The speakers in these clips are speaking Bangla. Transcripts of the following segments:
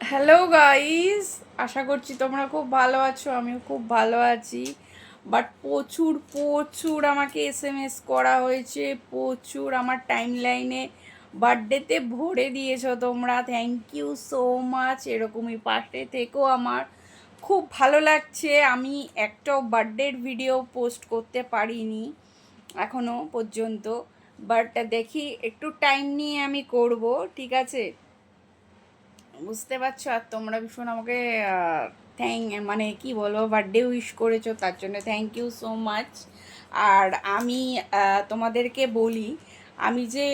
হ্যালো গাইস, আশা করছি তোমরা খুব ভালো আছো। আমিও খুব ভালো আছি। বাট প্রচুর প্রচুর আমাকে এসএমএস করা হয়েছে, প্রচুর আমার টাইম লাইনে বার্থডেতে ভরে দিয়েছো তোমরা। Thank you so much. এরকমই পাশে থেকেও আমার খুব ভালো লাগছে। আমি একটাও বার্থডের ভিডিও পোস্ট করতে পারিনি এখনো পর্যন্ত, বাট দেখি একটু টাইম নিয়ে আমি করব, ঠিক আছে? বুঝতে পারছো? আর তোমরা ভীষণ আমাকে মানে কি বলবো, বার্থডে উইশ করেছো, তার জন্য থ্যাংক ইউ সো মাচ। আর আমি তোমাদেরকে বলি, আমি যে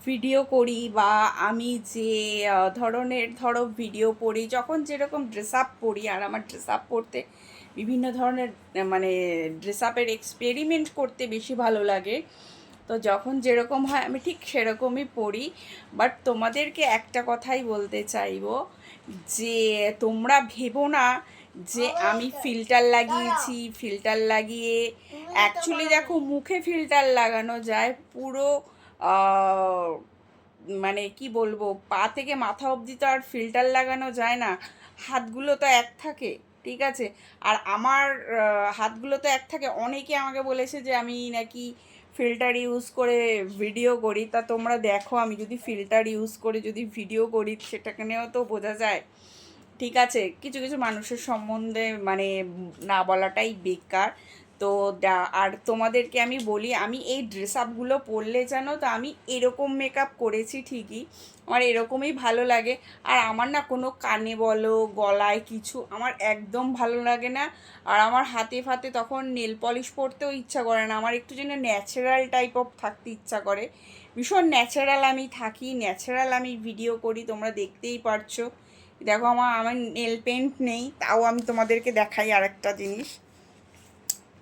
ভিডিও করি বা আমি যে ধরো ভিডিও করি, যখন যেরকম ড্রেস আপ পরি, আর আমার ড্রেস আপ পরতে বিভিন্ন ধরনের মানে ড্রেস আপের এক্সপেরিমেন্ট করতে বেশি ভালো লাগে। তো যখন যেরকম হয় আমি ঠিক সেরকমই পড়ি। বাট তোমাদেরকে একটা কথাই বলতে চাইবো যে তোমরা ভেবো না যে আমি ফিল্টার লাগিয়েছি, ফিল্টার লাগিয়ে অ্যাকচুয়ালি দেখো, মুখে ফিল্টার লাগানো যায়, পুরো মানে কি বলবো, পা থেকে মাথা অবধি তো আর ফিল্টার লাগানো যায় না। হাতগুলো তো এক থাকে, ঠিক আছে? আর আমার হাতগুলো তো এক থাকে। অনেকে আমাকে বলেছে যে আমি নাকি ফিল্টার ইউজ করে ভিডিও করি। তা তোমরা দেখো, আমি যদি ফিল্টার ইউজ করে যদি ভিডিও করি, সেটাকে নিয়েও তো বোঝা যায়, ঠিক আছে? কিছু কিছু মানুষের সম্বন্ধে মানে না বলাটাই বেকার। তো আর তোমাদেরকে আমি বলি, আমি এই ড্রেস আপগুলো পরলে জানো তো, আমি এরকম মেকআপ করেছি ঠিকই, আমার এরকমই ভালো লাগে। আর আমার না কোনো কানে বলো গলায় কিছু আমার একদম ভালো লাগে না। আর আমার হাতে ফাতে তখন নেল পলিশ পরতেও ইচ্ছা করে না। আমার একটু যেন ন্যাচারাল টাইপ অফ থাকতে ইচ্ছা করে। ভীষণ ন্যাচারাল আমি থাকি, ন্যাচারাল আমি ভিডিও করি, তোমরা দেখতেই পারছো। দেখো, আমার আমার নেল পেন্ট নেই, তাও আমি তোমাদেরকে দেখাই আর একটা জিনিস।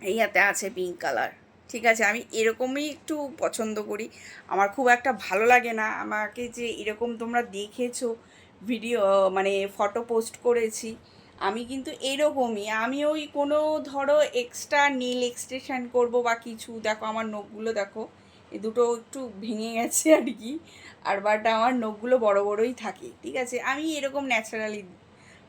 এই হাতে আছে পিঙ্ক কালার, ঠিক আছে? আমি এরকমই একটু পছন্দ করি। আমার খুব একটা ভালো লাগে না আমাকে যে এরকম তোমরা দেখেছো ভিডিও মানে ফটো পোস্ট করেছি, আমি কিন্তু এরকমই। আমি ওই কোনো ধরো এক্সট্রা নীল এক্সটেনশন করবো বা কিছু, দেখো আমার নখগুলো দেখো, এই দুটো একটু ভেঙে গেছে আর কি। আর বাট আমার নখগুলো বড় বড়ই থাকে, ঠিক আছে? আমি এরকম ন্যাচারালি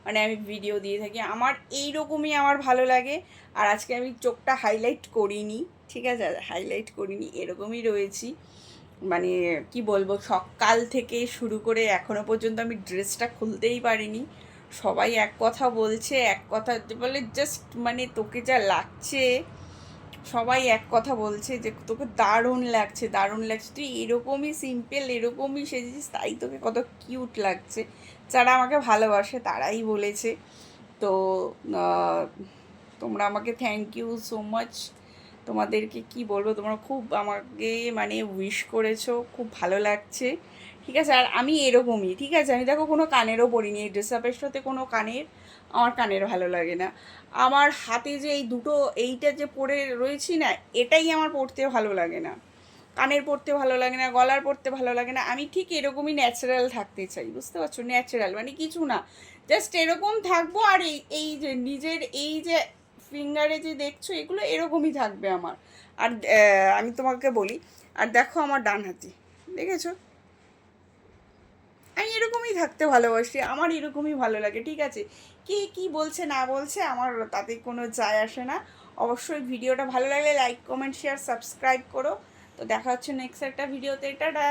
মানে আমি ভিডিও দিয়ে থাকি, আমার এইরকমই আমার ভালো লাগে। আর আজকে আমি চোখটা হাইলাইট করিনি, ঠিক আছে? হাইলাইট করিনি, এরকমই রয়েছি। মানে কি বলবো, সকাল থেকে শুরু করে এখনো পর্যন্ত আমি ড্রেসটা খুলতেই পারিনি। সবাই এক কথা বলছে, এক কথা বলে, জাস্ট মানে তোকে যা লাগছে, সবাই এক কথা বলছে যে তোকে দারুণ লাগছে, দারুণ লাগছে, তুই এরকমই সিম্পল এরকমই সেজেছিস, তাই তোকে কত কিউট লাগছে। যারা আমাকে ভালোবাসে তারাই বলেছে। তো তোমরা আমাকে থ্যাংক ইউ সো মাচ। তোমাদেরকে কি বলবো, তোমরা খুব আমাকে মানে উইশ করেছো, খুব ভালো লাগছে, ঠিক আছে? আর আমি এরকমই, ঠিক আছে? আমি দেখো কোনো কানেরও পরিনি, এই ড্রেস আপের সাথে কোনো কানের, আমার কানের ভালো লাগে না। আমার হাতে যে এই দুটো এইটা যে পরে রয়েছি না, এটাই আমার পরতে ভালো লাগে না। কানের পরতে ভালো লাগে না, গলার পরতে ভালো লাগে না। আমি ঠিক এরকমই ন্যাচারাল থাকতে চাই, বুঝতে পারছো? ন্যাচারাল মানে কিছু না, জাস্ট এরকম থাকবো। আর এই এই যে নিজের এই যে ফিঙ্গারে যে দেখছো, এগুলো এরকমই থাকবে আমার। আর আমি তোমাকে বলি, আর দেখো আমার ডান হাতি, দেখেছো? আমি এরকমই থাকতে ভালোবাসি, আমার এরকমই ভালো লাগে, ঠিক আছে? কে কী বলছে না বলছে আমার তাতে কোনো যায় আসে না। অবশ্যই ভিডিওটা ভালো লাগলে লাইক কমেন্ট শেয়ার সাবস্ক্রাইব করো। তো দেখা হচ্ছে নেক্সট একটা ভিডিওতে। টাটা।